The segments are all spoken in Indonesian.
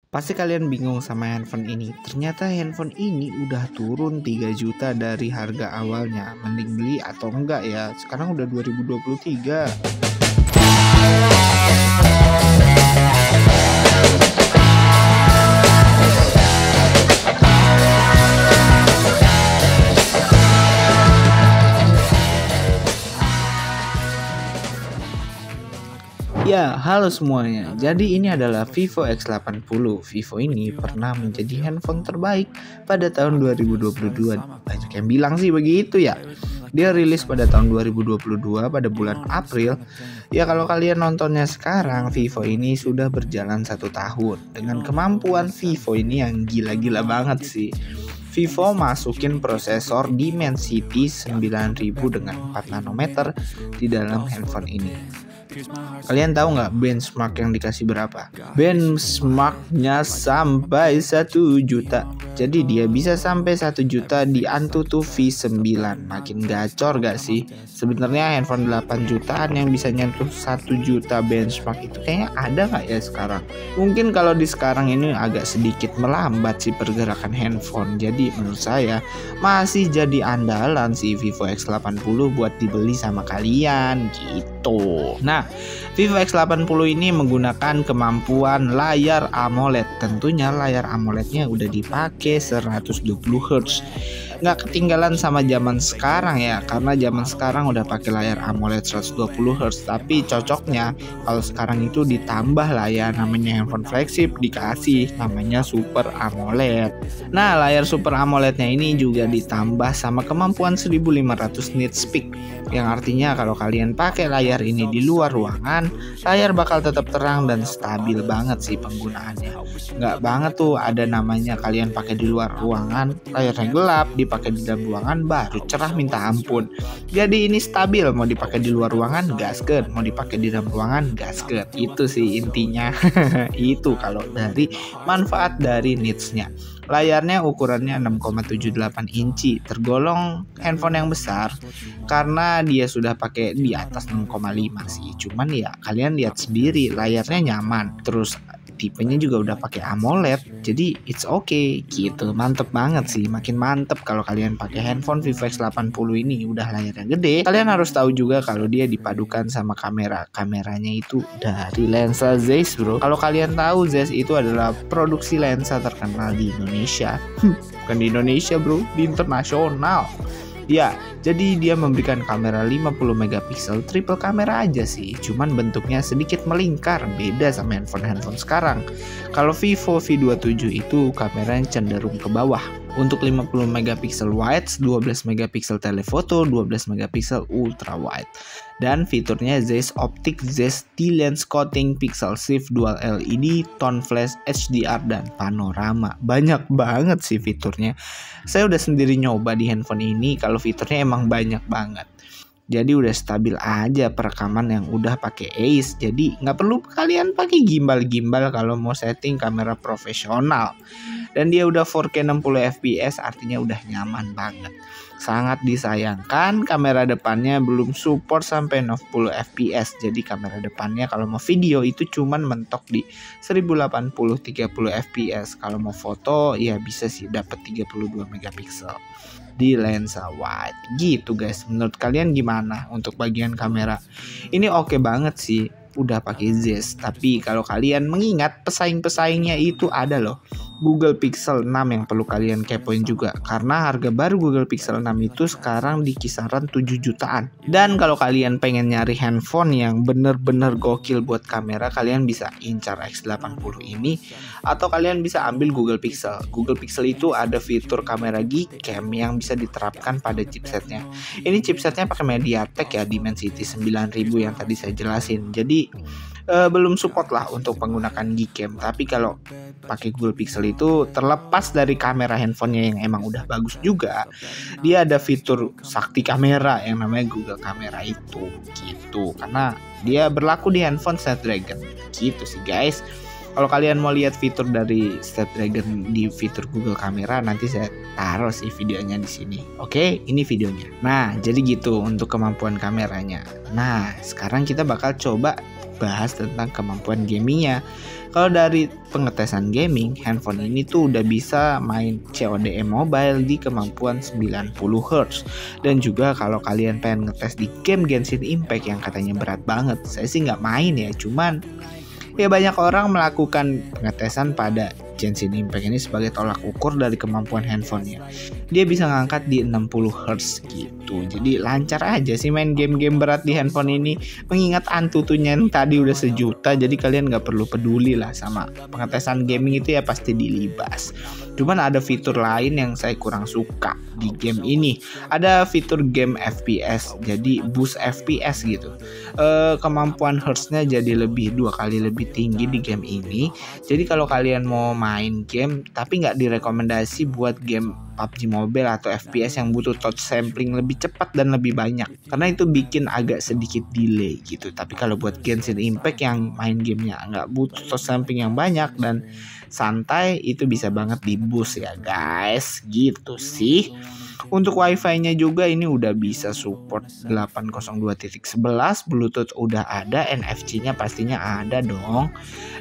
Pasti kalian bingung sama handphone ini. Ternyata handphone ini udah turun 3 juta dari harga awalnya. Mending beli atau enggak ya? Sekarang udah 2023. Ya, halo semuanya. Jadi ini adalah Vivo X80. Vivo ini pernah menjadi handphone terbaik pada tahun 2022. Banyak yang bilang sih begitu ya. Dia rilis pada tahun 2022 pada bulan April. Ya kalau kalian nontonnya sekarang, Vivo ini sudah berjalan 1 tahun. Dengan kemampuan Vivo ini yang gila-gila banget sih. Vivo masukin prosesor Dimensity 9000 dengan 4 nanometer di dalam handphone ini. Kalian tahu nggak benchmark yang dikasih berapa? Benchmarknya sampai 1 juta. Jadi dia bisa sampai 1 juta di Antutu V9. Makin gacor gak sih? Sebenarnya handphone 8 jutaan yang bisa nyentuh 1 juta benchmark itu kayaknya ada nggak ya sekarang? Mungkin kalau di sekarang ini agak sedikit melambat sih pergerakan handphone. Jadi menurut saya masih jadi andalan sih Vivo X80 buat dibeli sama kalian gitu. Nah, Vivo X80 ini menggunakan kemampuan layar AMOLED. Tentunya layar AMOLED-nya udah dipakai 120 Hz. Nggak ketinggalan sama zaman sekarang ya, karena zaman sekarang udah pakai layar AMOLED 120 Hz. Tapi cocoknya kalau sekarang itu ditambah lah ya, namanya handphone flagship dikasih namanya Super AMOLED. Nah, layar Super AMOLED-nya ini juga ditambah sama kemampuan 1500 nits peak, yang artinya kalau kalian pakai layar ini di luar ruangan, layar bakal tetap terang dan stabil banget sih penggunaannya. Nggak banget tuh ada namanya kalian pakai di luar ruangan, layarnya gelap, dipakai di dalam ruangan baru cerah minta ampun. Jadi ini stabil, mau dipakai di luar ruangan gasket, mau dipakai di dalam ruangan gasket. Itu sih intinya. Itu kalau dari manfaat dari nitsnya. Layarnya ukurannya 6,78 inci, tergolong handphone yang besar karena dia sudah pakai di atas 6,5 sih. Cuman ya kalian lihat sendiri layarnya nyaman. Terus tipenya juga udah pakai AMOLED, jadi it's okay gitu. Mantep banget sih, makin mantep kalau kalian pakai handphone Vivo X80 ini udah layarnya gede. Kalian harus tahu juga kalau dia dipadukan sama kameranya itu dari lensa Zeiss bro. Kalau kalian tahu Zeiss itu adalah produksi lensa terkenal di Indonesia. Bukan di Indonesia bro, di internasional. Ya, jadi dia memberikan kamera 50 megapiksel triple kamera aja sih. Cuman bentuknya sedikit melingkar, beda sama handphone sekarang. Kalau Vivo V27 itu kameranya cenderung ke bawah. Untuk 50 megapiksel wide, 12 megapiksel telephoto, 12 megapiksel ultra wide. Dan fiturnya Zeiss Optic, Zeiss T-Lens Coating, Pixel Shift, Dual LED, Tone Flash, HDR, dan Panorama. Banyak banget sih fiturnya. Saya udah sendiri nyoba di handphone ini, kalau fiturnya emang banyak banget. Jadi udah stabil aja perekaman yang udah pakai Ace. Jadi nggak perlu kalian pakai gimbal-gimbal kalau mau setting kamera profesional. Dan dia udah 4K 60 fps, artinya udah nyaman banget. Sangat disayangkan kamera depannya belum support sampai 60 fps. Jadi kamera depannya kalau mau video itu cuman mentok di 1080 30 fps. Kalau mau foto ya bisa sih dapat 32 megapiksel di lensa wide gitu guys. Menurut kalian gimana untuk bagian kamera? Ini oke banget sih udah pakai Zeiss, tapi kalau kalian mengingat pesaing-pesaingnya itu ada loh, Google Pixel 6 yang perlu kalian kepoin juga, karena harga baru Google Pixel 6 itu sekarang di kisaran 7 jutaan. Dan kalau kalian pengen nyari handphone yang bener-bener gokil buat kamera, kalian bisa incar X80 ini, atau kalian bisa ambil Google Pixel. Google Pixel itu ada fitur kamera Gcam yang bisa diterapkan pada chipsetnya. Ini chipsetnya pakai MediaTek ya, Dimensity 9000 yang tadi saya jelasin. Jadi belum support lah untuk menggunakan Gcam. Tapi kalau pakai Google Pixel itu terlepas dari kamera handphonenya yang emang udah bagus juga, dia ada fitur sakti kamera yang namanya Google Kamera itu gitu, karena dia berlaku di handphone Snapdragon gitu sih guys. Kalau kalian mau lihat fitur dari Snapdragon di fitur Google Kamera, nanti saya taruh sih videonya di sini. Oke, ini videonya. Nah, jadi gitu untuk kemampuan kameranya. Nah, sekarang kita bakal coba bahas tentang kemampuan gamingnya. Kalau dari pengetesan gaming, handphone ini tuh udah bisa main COD Mobile di kemampuan 90 Hz. Dan juga kalau kalian pengen ngetes di game Genshin Impact yang katanya berat banget, saya sih nggak main ya, cuman ya banyak orang melakukan pengetesan pada Genshin Impact ini sebagai tolak ukur dari kemampuan handphonenya. Dia bisa ngangkat di 60 Hz gitu. Jadi lancar aja sih main game-game berat di handphone ini. Mengingat Antutunya yang tadi udah sejuta, jadi kalian nggak perlu peduli lah sama pengetesan gaming itu ya pasti dilibas. Cuman ada fitur lain yang saya kurang suka di game ini. Ada fitur game FPS, jadi boost FPS gitu. Kemampuan hertznya jadi dua kali lebih tinggi di game ini. Jadi kalau kalian mau main game tapi nggak direkomendasi buat game PUBG Mobile atau FPS yang butuh touch sampling lebih cepat dan lebih banyak, karena itu bikin agak sedikit delay gitu. Tapi kalau buat Genshin Impact yang main gamenya nggak butuh touch sampling yang banyak dan santai, itu bisa banget di boost ya guys, gitu sih. Untuk wifi-nya juga ini udah bisa support 802.11, Bluetooth udah ada, NFC-nya pastinya ada dong.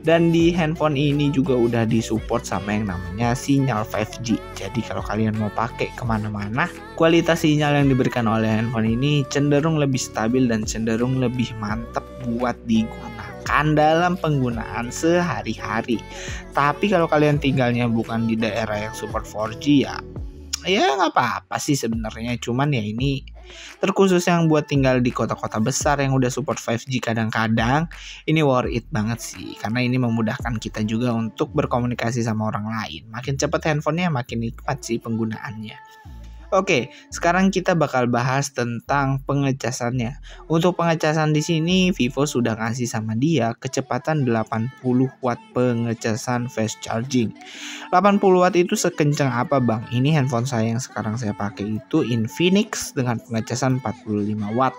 Dan di handphone ini juga udah disupport sama yang namanya sinyal 5G. Jadi kalau kalian mau pakai kemana-mana, kualitas sinyal yang diberikan oleh handphone ini cenderung lebih stabil dan cenderung lebih mantap buat digunakan dalam penggunaan sehari-hari. Tapi kalau kalian tinggalnya bukan di daerah yang support 4G ya nggak apa-apa sih sebenarnya, cuman ya ini terkhusus yang buat tinggal di kota-kota besar yang udah support 5G, kadang-kadang ini worth it banget sih, karena ini memudahkan kita juga untuk berkomunikasi sama orang lain. Makin cepat handphonenya makin nikmat sih penggunaannya. Oke, sekarang kita bakal bahas tentang pengecasannya. Untuk pengecasan di sini Vivo sudah ngasih sama dia kecepatan 80 watt pengecasan fast charging. 80 watt itu sekencang apa bang? Ini handphone saya yang sekarang saya pakai itu Infinix dengan pengecasan 45 watt.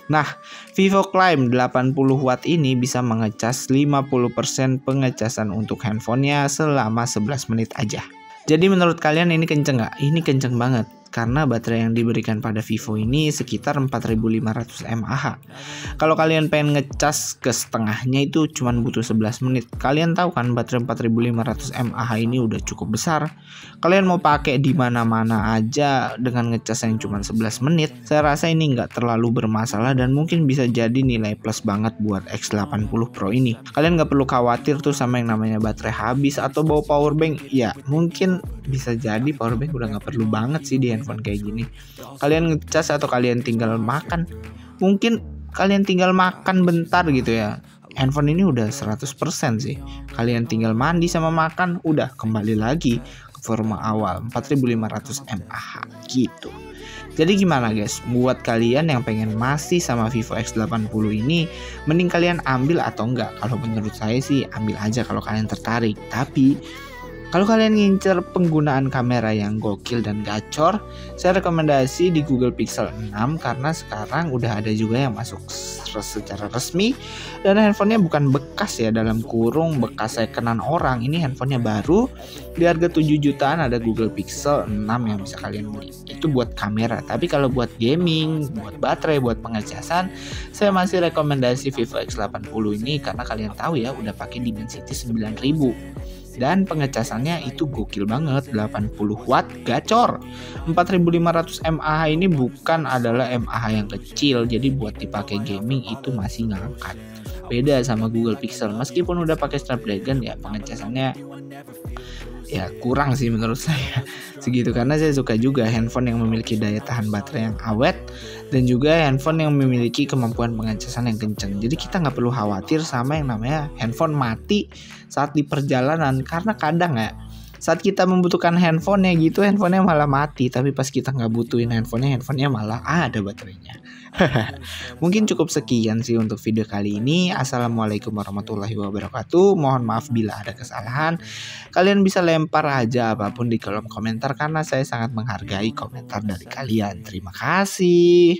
Nah, Vivo klaim 80 watt ini bisa mengecas 50% pengecasan untuk handphonenya selama 11 menit aja. Jadi menurut kalian ini kenceng nggak? Ini kenceng banget. Karena baterai yang diberikan pada Vivo ini sekitar 4500 mAh. Kalau kalian pengen ngecas ke setengahnya itu cuma butuh 11 menit. Kalian tahu kan baterai 4500 mAh ini udah cukup besar. Kalian mau pakai di mana-mana aja dengan ngecas yang cuma 11 menit. Saya rasa ini nggak terlalu bermasalah dan mungkin bisa jadi nilai plus banget buat X80 Pro ini. Kalian nggak perlu khawatir tuh sama yang namanya baterai habis atau bawa power bank. Ya mungkin bisa jadi power bank udah nggak perlu banget sih di handphone kayak gini. Kalian ngecas atau kalian tinggal makan, mungkin kalian tinggal makan bentar gitu ya, handphone ini udah 100% sih. Kalian tinggal mandi sama makan, udah kembali lagi ke forma awal 4500 mAh gitu. Jadi gimana guys, buat kalian yang pengen masih sama Vivo X80 ini, mending kalian ambil atau enggak? Kalau menurut saya sih ambil aja kalau kalian tertarik. Tapi kalau kalian ngincer penggunaan kamera yang gokil dan gacor, saya rekomendasi di Google Pixel 6 karena sekarang udah ada juga yang masuk secara resmi dan handphonenya bukan bekas ya, dalam kurung bekas secondan orang. Ini handphonenya baru di harga 7 jutaan, ada Google Pixel 6 yang bisa kalian beli. Itu buat kamera. Tapi kalau buat gaming, buat baterai, buat pengecasan, saya masih rekomendasi Vivo X80 ini karena kalian tahu ya udah pakai Dimensity 9000. Dan pengecasannya itu gokil banget, 80 watt gacor. 4500 mAh ini bukan adalah mAh yang kecil, jadi buat dipakai gaming itu masih ngangkat. Beda sama Google Pixel, meskipun udah pakai Snapdragon ya pengecasannya ya kurang sih menurut saya segitu, karena saya suka juga handphone yang memiliki daya tahan baterai yang awet dan juga handphone yang memiliki kemampuan pengecasan yang kencang. Jadi kita nggak perlu khawatir sama yang namanya handphone mati saat di perjalanan, karena kadang ya saat kita membutuhkan handphonenya gitu, handphonenya malah mati, tapi pas kita nggak butuhin handphonenya malah ada baterainya. Mungkin cukup sekian sih untuk video kali ini. Assalamualaikum warahmatullahi wabarakatuh. Mohon maaf bila ada kesalahan. Kalian bisa lempar aja apapun di kolom komentar karena saya sangat menghargai komentar dari kalian. Terima kasih.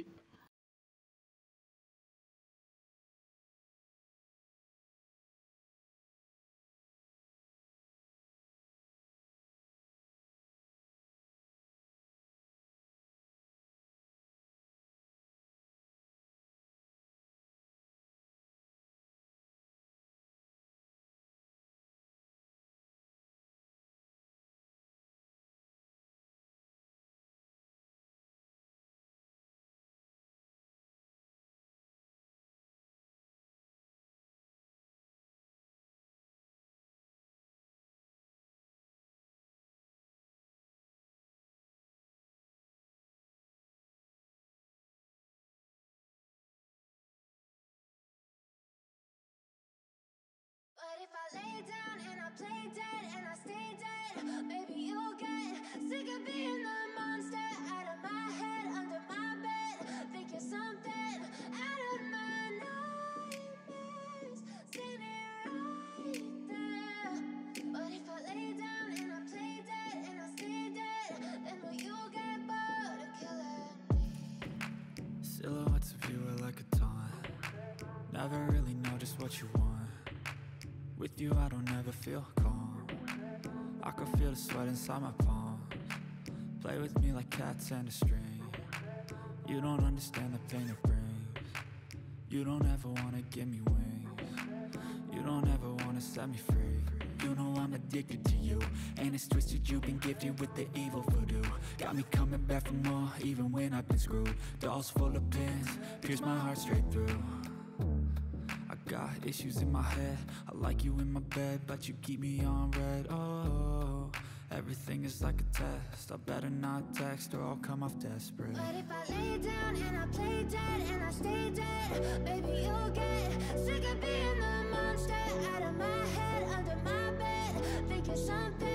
if I lay down and I play dead and I stay dead, maybe you'll get sick of being the monster out of my head, under my bed. Think you're something out of my nightmares, standing right there. But if I lay down and I play dead and I stay dead, then will you get bored of killing me? Silhouettes of you are like a taunt. Never really know just what you want. With you I don't ever feel calm. I can feel the sweat inside my palms. Play with me like cats and a string. You don't understand the pain it brings. You don't ever wanna give me wings. You don't ever wanna set me free. You know I'm addicted to you, and it's twisted, you've been gifted with the evil voodoo. Got me coming back for more, even when I've been screwed. Dolls full of pins, pierce my heart straight through. I got issues in my head, I like you in my bed, but you keep me on red. Oh, everything is like a test, I better not text or I'll come off desperate. But if I lay down and I play dead and I stay dead, maybe you'll get sick of being the monster out of my head, under my bed. Think you're something